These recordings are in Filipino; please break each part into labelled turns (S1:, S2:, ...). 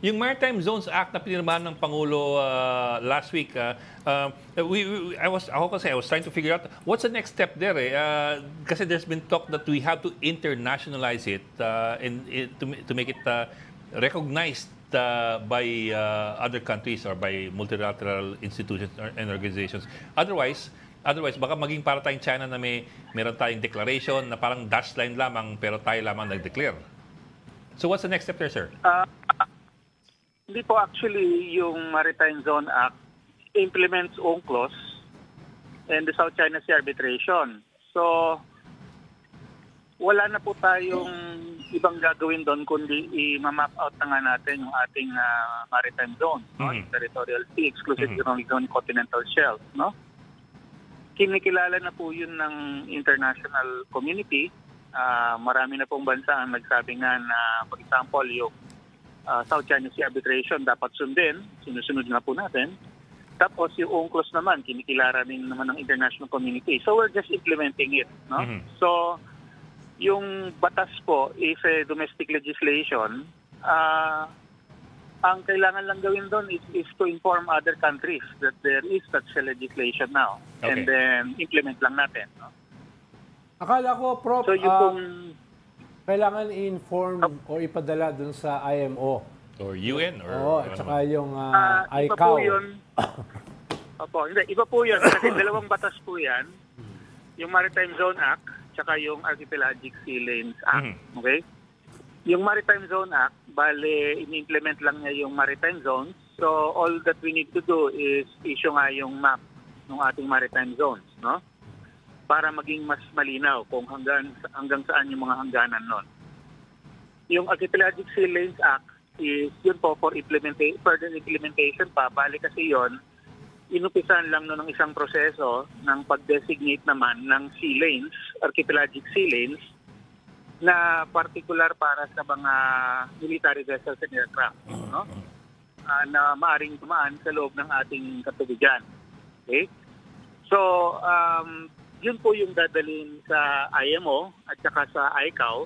S1: Yung Maritime Zones Act na pinirmahan ng Pangulo last week, I was trying to figure out what's the next step there. Kasi there's been talk that we have to internationalize it to make it recognized by other countries or by multilateral institutions and organizations. Otherwise, baka maging para tayong China na meron tayong declaration na parang dash line lamang pero tayo lamang nag-declare. So what's the next step there, sir?
S2: Hindi po actually yung Maritime Zone Act implements UNCLOS and the South China Sea Arbitration. So, wala na po tayong ibang gagawin doon kundi i-map out na nga natin yung ating maritime zone, no? Territorial sea, exclusive economic zone, continental shelf. No? Kinikilala na po yun ng international community. Marami na pong bansa ang nagsabi nga na, for example, yung South China Sea Arbitration dapat sundin, sinusunod na po natin. Tapos yung UNCLOS naman, kinikilala rin naman ng international community. So we're just implementing it. No? So yung batas po is a domestic legislation. Ang kailangan lang gawin doon is to inform other countries that there is such a legislation now. Okay. And then implement lang natin. No?
S3: Akala ko, Prof,
S2: so
S3: kailangan i-inform o ipadala dun sa IMO.
S1: Or UN? Or
S3: at saka yung
S2: ICAO. Iba po yun. Opo, hindi. Iba po yun. Kasi dalawang batas po yan. Yung Maritime Zone Act, tsaka yung Archipelagic Sea Lanes Act. Okay? Yung Maritime Zone Act, bale, in-implement lang niya yung maritime zones. So, all that we need to do is issue nga yung map ng ating maritime zones. No? Para maging mas malinaw kung hanggang saan yung mga hangganan nun. Yung Archipelagic Sea Lanes Act is yun po for further implementation pa. Bali kasi yun, inupisan lang nun ng isang proseso ng pag-designate naman ng sea lanes, archipelagic sea lanes, na particular para sa mga military vessels and aircraft. No? Na maaring tumaan sa loob ng ating katubigan. Okay? So, yun po yung dadalhin sa IMO at saka sa ICAO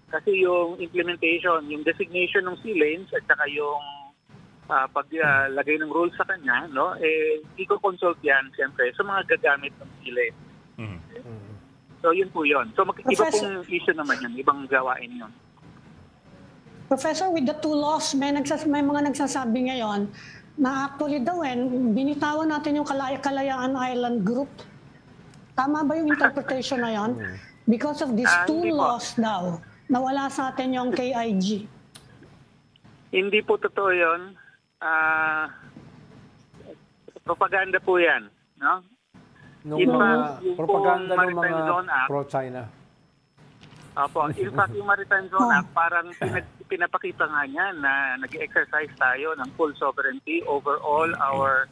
S2: kasi yung implementation, yung designation ng sea lanes at saka yung paglagay ng rules sa kanya, no, i-consult yan siyempre sa mga gagamit ng sea lanes. So yun po yun. So iba pong issue naman yun, ibang gawain yun.
S4: Professor, with the two laws, may mga nagsasabi ngayon na actually daw binitawan natin yung Kalayaan Island Group. Tama ba yung interpretation na yan? Because of these two laws daw, nawala sa atin yung KIG.
S2: Hindi po totoo yun. Propaganda po yan. No?
S3: Nung propaganda ng mga pro-China.
S2: Opo. In fact, yung Maritime Zone Act, parang pinapakita nga niya na nag-exercise tayo ng full sovereignty over all our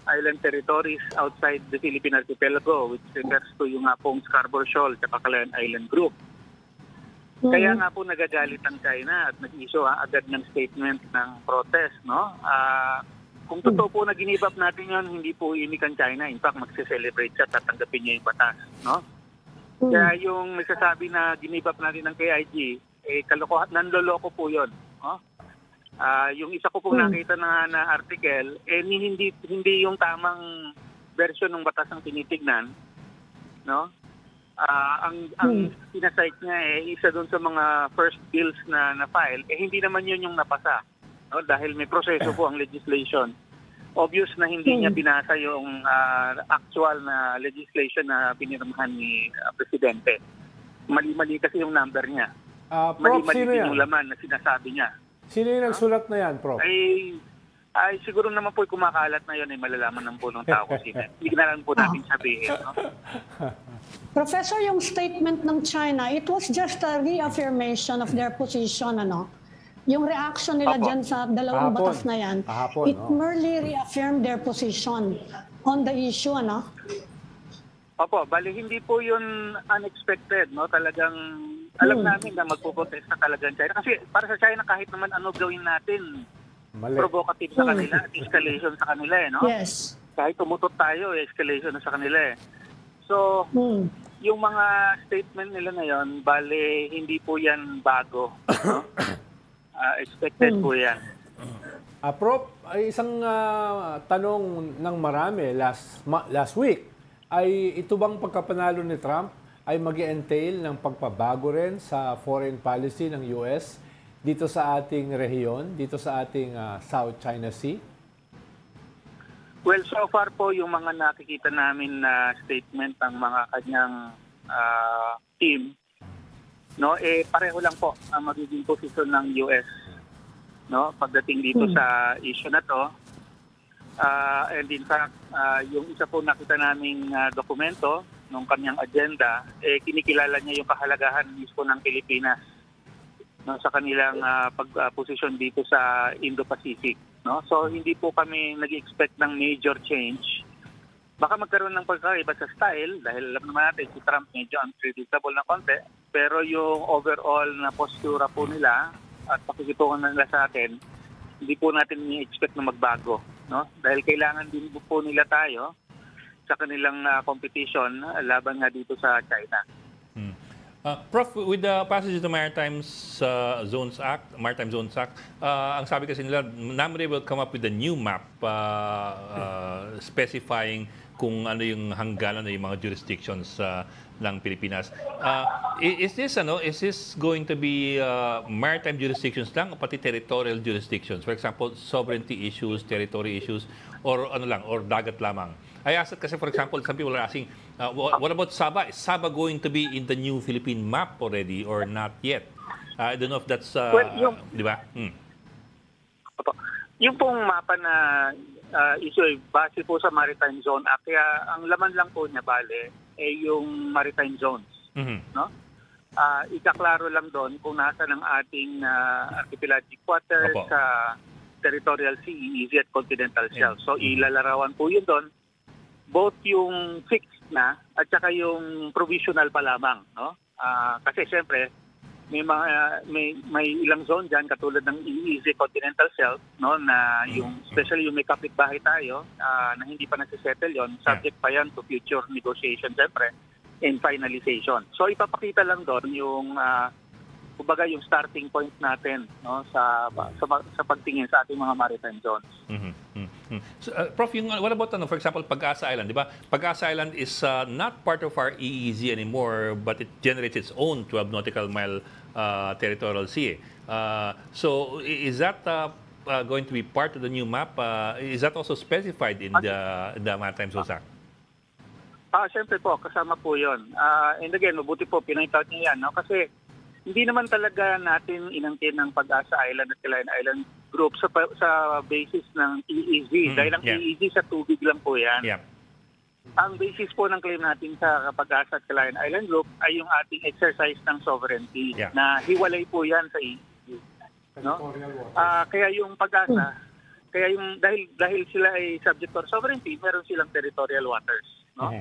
S2: island territories outside the Philippine Archipelago, which refers to yung nga pong Scarborough Shoal at Kalayaan Island Group. Kaya nga po nagagalit ang China at nag-issue agad ng statement ng protest. No? Kung totoo po na ginibap natin yun, hindi po inig ang China. In fact, magse-celebrate siya, tatanggapin niya yung batas. No? Kaya yung nagsasabi na ginibap natin ng KIG, kalokohan, nanloloko po yun. No? Yung isa ko pong nakita na article, hindi yung tamang version ng batas ang tinitignan. No? Ang sinasite niya isa doon sa mga first bills na file, hindi naman yun yung napasa. No? Dahil may proseso po ang legislation. Obvious na hindi niya binasa yung actual na legislation na pinirmahan ni Presidente. Mali-mali kasi yung number niya. Mali-mali din yung laman na sinasabi niya.
S3: Sino yung nagsulat na yan, Prof?
S2: Ay siguro naman po kumakalat na yun ay malalaman ng po ng tao kasi hindi na lang po natin sabihin. No?
S4: Professor, yung statement ng China, it was just a reaffirmation of their position, ano? Yung reaction nila dyan sa dalawang batas na yan, it merely reaffirmed their position on the issue, ano?
S2: Opo, bali hindi po yun unexpected, no? Talagang alam namin na magpuprotesta talaga ang China. Kasi para sa China, kahit naman ano gawin natin, provocative sa kanila at escalation sa kanila, no?
S4: Yes.
S2: Kahit tumutot tayo, escalation na sa kanila. So, yung mga statement nila ngayon, bale, hindi po yan bago. No? Expected po yan.
S3: Prof, ay isang tanong ng marami last week ay ito bang pagkapanalo ni Trump ay mag-entail ng pagpabago rin sa foreign policy ng US dito sa ating rehiyon, dito sa ating South China Sea?
S2: Well, so far po yung mga nakikita namin na statement ng mga kanyang team, no, pareho lang po ang magiging posisyon ng US, no, pagdating dito sa issue na to. And in fact, yung isa po nakita naming dokumento ng kanyang agenda, kinikilala niya yung kahalagahan mismo ng Pilipinas, no, sa kanilang pagposisyon dito sa Indo-Pacific. No? So hindi po kami nag-expect ng major change. Baka magkaroon ng pagkaiba sa style dahil alam naman natin si Trump medyo unpredictable na konti. Pero yung overall na postura po nila at pakikitungan nila sa atin, hindi po natin i-expect na magbago. No? Dahil kailangan din po nila tayo sa kanilang competition laban nga dito sa China.
S1: Prof, with the passage of the Maritime Zones Act, ang sabi kasi nila, NAMRE will come up with a new map specifying kung ano yung hangganan ng mga jurisdictions ng Pilipinas. Is this going to be maritime jurisdictions lang o pati territorial jurisdictions? For example, sovereignty issues, territory issues, or ano lang, or dagat lamang? I asked it kasi, for example, some people are asking, what about Sabah? Is Sabah going to be in the new Philippine map already or not yet? I don't know if that's, di ba?
S2: Yung pong mapa na issue base po sa Maritime Zone Act, kaya ang laman lang po niya bale yung maritime zones. No? Ikaklaro lang doon kung nasa ng ating archipelagic waters sa territorial sea, EEZ at continental shelf. So ilalarawan po yun doon, both yung fixed na at saka yung provisional pa lamang, no? Kasi siyempre may ilang zone diyan katulad ng EEZ continental shelf, no, na yung especially yung may kapitbahay tayo na hindi pa nagse-settle yon, subject pa yan to future negotiation siyempre and finalization. So ipapakita lang doon yung kumbaga yung starting point natin, no, sa pagtingin sa ating mga maritime zones.
S1: So, Prof, what about for example, Pag-asa Island, di ba? Pag-asa Island is not part of our EEZ anymore, but it generates its own 12 nautical mile territorial sea. So is that going to be part of the new map? Is that also specified in the Maritime Zones Act?
S2: Siyempre po, kasama po yun. And again, mabuti po, pinag-out niya yan, no? Kasi hindi naman talaga natin inangkin ng Pag-asa Island at Kalayaan Island Group sa basis ng EEZ. Dahil ang EEZ sa tubig lang po yan. Ang basis po ng claim natin sa Pag-asa at Kalayaan Island Group ay yung ating exercise ng sovereignty na hiwalay po yan sa EEZ. No? Kaya yung Pag-asa, kaya yung dahil sila ay subject to sovereignty, meron silang territorial waters. No?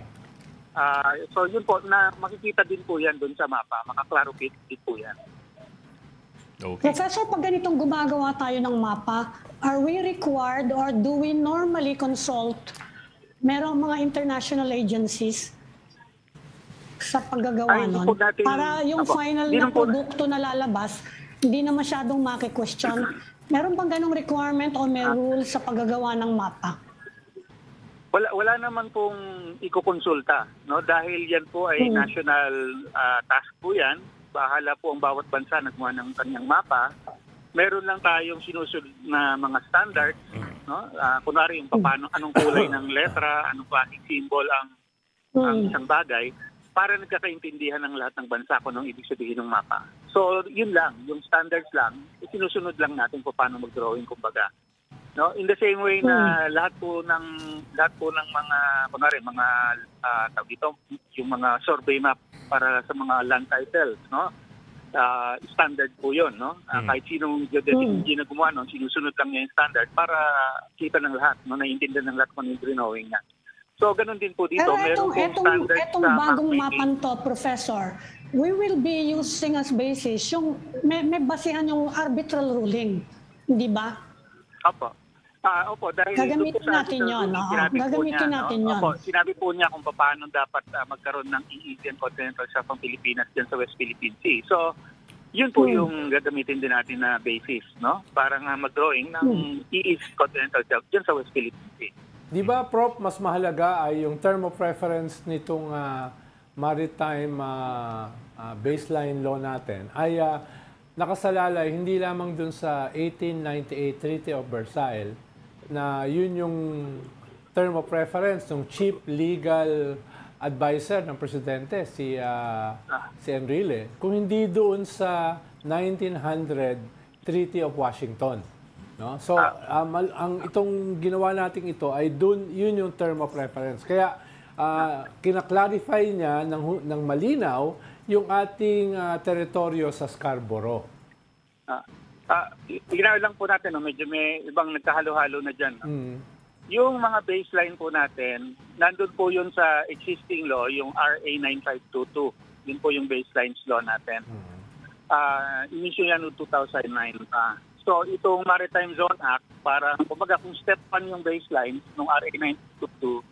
S2: So yun po, na makikita din po yan doon sa mapa, makaklarify din po yan.
S1: Okay.
S4: Professor, pag ganitong gumagawa tayo ng mapa, are we required or do we normally consult merong mga international agencies sa paggagawa nun? Para yung final na produkto na lalabas, hindi na masyadong maki-question. Meron bang ganong requirement o may rules sa paggagawa ng mapa?
S2: Wala naman pong ikukonsulta, no, dahil yan po ay national task po yan. Bahala po ang bawat bansa na gumawa ng kanyang mapa. Meron lang tayong sinusunod na mga standards, no? Kunwari yung paano, anong kulay ng letra, anong klaseng symbol ang isang bagay, para nagkakaintindihan ng lahat ng bansa kung anong ibig sabihin ng mapa. So yun lang, yung standards lang, sinusunod lang natin kung paano mag-drawing, kumbaga. No, in the same way na lahat po ng mga kunwari mga tawag dito, yung mga survey map para sa mga land titles, no? Standard po 'yon, no? Kahit sinong geodetic engineer na gumawa nun, sinusunod lang niya yung standard para kita ng lahat, no, naiintindihan ng lahat kung yung drawing niya. So ganun din po dito, meron pong standard
S4: etong bagong mapan to, Professor. We will be using as basis yung may basihan yung arbitral ruling, hindi ba?
S2: Opo, dahil
S4: gagamitin natin yun. Gagamitin natin yun.
S2: Opo, sinabi po niya kung paano dapat magkaroon ng EEZ and continental shelf ng Pilipinas dyan sa West Philippine Sea. So, Yun po yung gagamitin din natin na basis, no? Para nga mag-drawing ng East Continental Shelf dyan sa West Philippine Sea.
S3: Di ba, Prof, mas mahalaga ay yung term of reference nitong maritime baseline law natin ay nakasalalay hindi lamang dun sa 1898 Treaty of Versailles na yun yung term of reference ng chief legal advisor ng presidente, si Enrile, kung hindi doon sa 1900 Treaty of Washington. No? So, ang itong ginawa natin ito ay yun yung term of reference. Kaya, kinaklarify niya ng malinaw yung ating teritoryo sa Scarborough.
S2: Ginawin lang po natin, no? Medyo may ibang nagkahalo-halo na dyan. No? Yung mga baseline po natin, nandun po yun sa existing law, yung RA 9522. Yun po yung baselines law natin. Inisyo yan noong 2009. So, itong Maritime Zone Act, parang, kumbaga, kung step 1 yung baseline ng RA 922,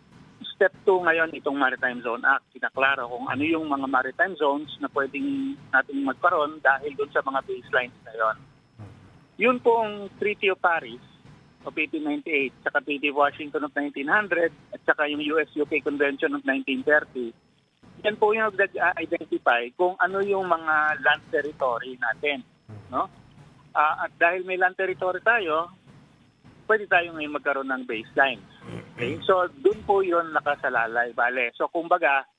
S2: step 2 ngayon itong Maritime Zone Act. Kinaklaro kung ano yung mga maritime zones na pwedeng natin magkaroon dahil doon sa mga baselines na yun. Yun pong Treaty of Paris of 1898, saka Treaty of Washington of 1900, at saka yung US-UK Convention of 1930, yan po yung nag-identify kung ano yung mga land territory natin. No? At dahil may land territory tayo, pwede tayo ngayon magkaroon ng baselines. Okay? So, dun po yun nakasalalay, bale. So, kumbaga,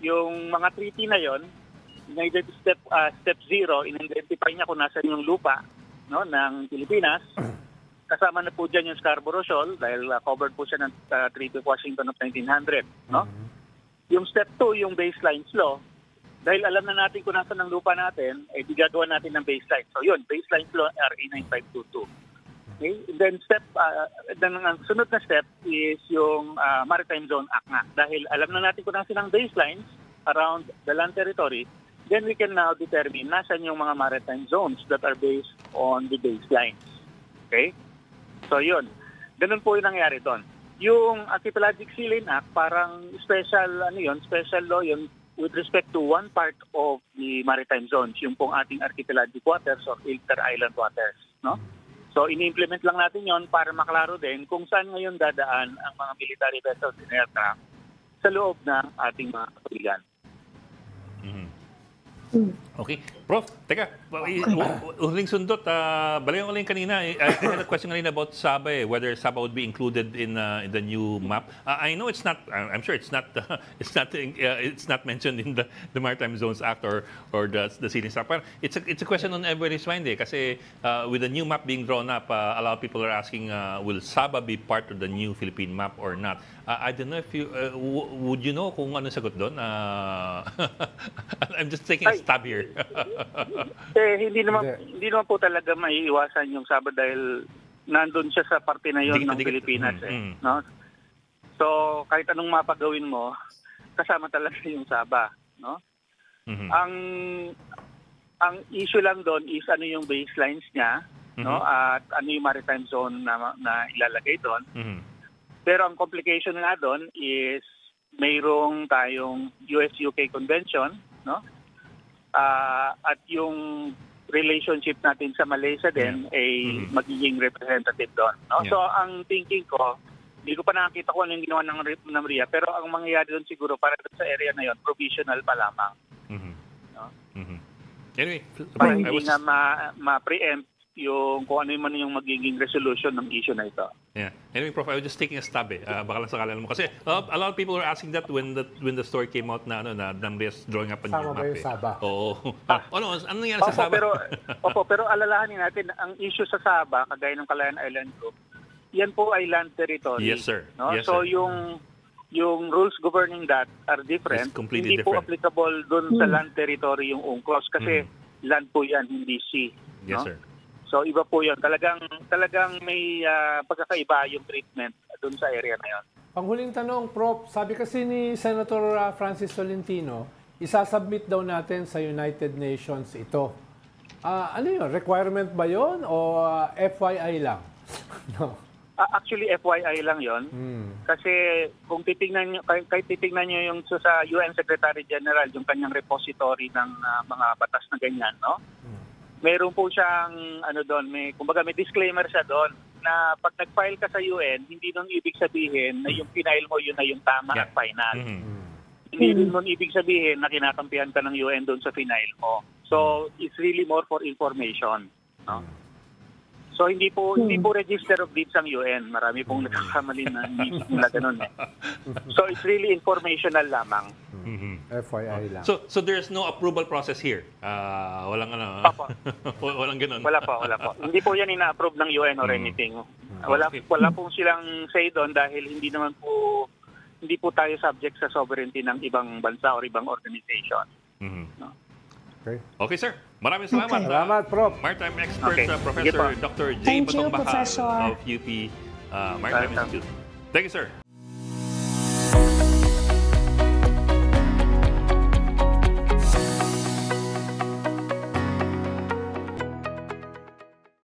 S2: yung mga treaty na yon, step 0, in-identify niya kung nasan yung lupa, no, ng Pilipinas. Kasama na po dyan yung Scarborough Shoal dahil covered po siya ng Treaty of Washington of 1900. No? Yung step 2, yung baselines law, dahil alam na natin kung nasan ang lupa natin, eh gagawa natin ng baseline. So yun, baselines law RA 9522. Okay? And then ang sunod na step is yung Maritime Zone Act nga. Dahil alam na natin kung nasan ang baselines around the land territory, then we can now determine nasan yung mga maritime zones that are based on the baselines. Okay? So yun, ganun po yung nangyari doon. Yung Archipelagic Sea Lane Act, parang special law yun with respect to one part of the maritime zones, yung pong ating archipelagic waters or inter-island waters. No? So ini-implement lang natin yon para maklaro din kung saan ngayon dadaan ang mga military vessels in aircraft sa loob ng ating mga kapiligan.
S1: Okay. Prof, teka, huling sundot, balikan ko lang kanina. I had a question kanina about Sabah, whether Sabah would be included in the new map. I know it's not. I'm sure it's not. It's not mentioned in the Maritime Zones Act or the Sea Lane Act. But it's a question on everybody's mind, kasi with the new map being drawn up, a lot of people are asking, will Sabah be part of the new Philippine map or not? I don't know if you would you know kung ano sagot doon. I'm just taking a stab here.
S2: Hindi naman po talaga maiiwasan yung Sabah dahil nandun siya sa parte na yon ng Pilipinas. No? So, kahit anong mapagawin mo, kasama talaga yung Sabah. No? Ang issue lang doon is ano yung baselines niya, no? At ano yung maritime zone na ilalagay doon. Pero ang complication nga doon is mayroong tayong US-UK Convention, no? At yung relationship natin sa Malaysia din ay magiging representative doon. No? So ang thinking ko, hindi ko pa nakakita kung ano yung ginawa ng RIA, pero ang mangyayari doon siguro para sa area na yon, provisional pa lamang. No?
S1: Anyway,
S2: para hindi na ma-preempt yung kung ano yung magiging resolution ng issue na ito.
S1: Yeah. Anyway, Prof, I was just taking a stab baka lang sa kalala mo. Kasi a lot of people were asking that when the story came out na Namrias drawing up a new map.
S3: Sama ba yung Sabah?
S1: Oo. Ano nangyari sa Sabah?
S2: Pero alalahanin natin, ang issue sa Sabah, kagaya ng Calayan Island Group, yan po ay land territory.
S1: Yes, sir.
S2: No?
S1: Yes,
S2: so
S1: sir.
S2: yung rules governing that are different.
S1: It's completely
S2: hindi
S1: different.
S2: Po applicable doon sa land territory yung UNCLOS kasi land po yan, hindi sea.
S1: Yes,
S2: no?
S1: sir.
S2: So iba po 'yon. Talagang may pagkakaiba yung treatment doon sa area na 'yon.
S3: Panghuling tanong, Prof, sabi kasi ni Senator Francis Tolentino, isasubmit daw natin sa United Nations ito. Ano yun? Requirement ba yon o FYI lang? No.
S2: Actually, FYI lang 'yon. Kasi kung titingnan niyo, kahit titingnan niyo yung sa UN Secretary General, yung kanyang repository ng mga batas na ganyan, no? meron po siyang kumbaga may disclaimer siya doon na pag nag-file ka sa UN, hindi nun ibig sabihin na yung final mo yun na yung tama at final. Hindi rin nun ibig sabihin na kinakampihan ka ng UN doon sa final mo. So it's really more for information. No? So hindi po register of deeds ang UN. Marami pong nagkakamali na ganun. So it's really informational lamang.
S3: FYI lang.
S1: So there's no approval process here. Walang
S2: Opo.
S1: walang ganun.
S2: Wala po. Hindi po yan ina-approve ng UN or anything. Wala po silang say doon dahil hindi po tayo subject sa sovereignty ng ibang bansa or ibang organization. No?
S3: Okay,
S1: sir. Maraming salamat.
S4: Okay.
S3: Salamat, Prof.
S1: Maritime expert,
S2: Okay.
S1: Professor
S2: Sige po.
S1: Dr. J.
S4: Thank you,
S1: Batong Bahal
S4: Professor.
S1: of UP Maritime
S2: Welcome.
S1: Institute. Thank you, sir.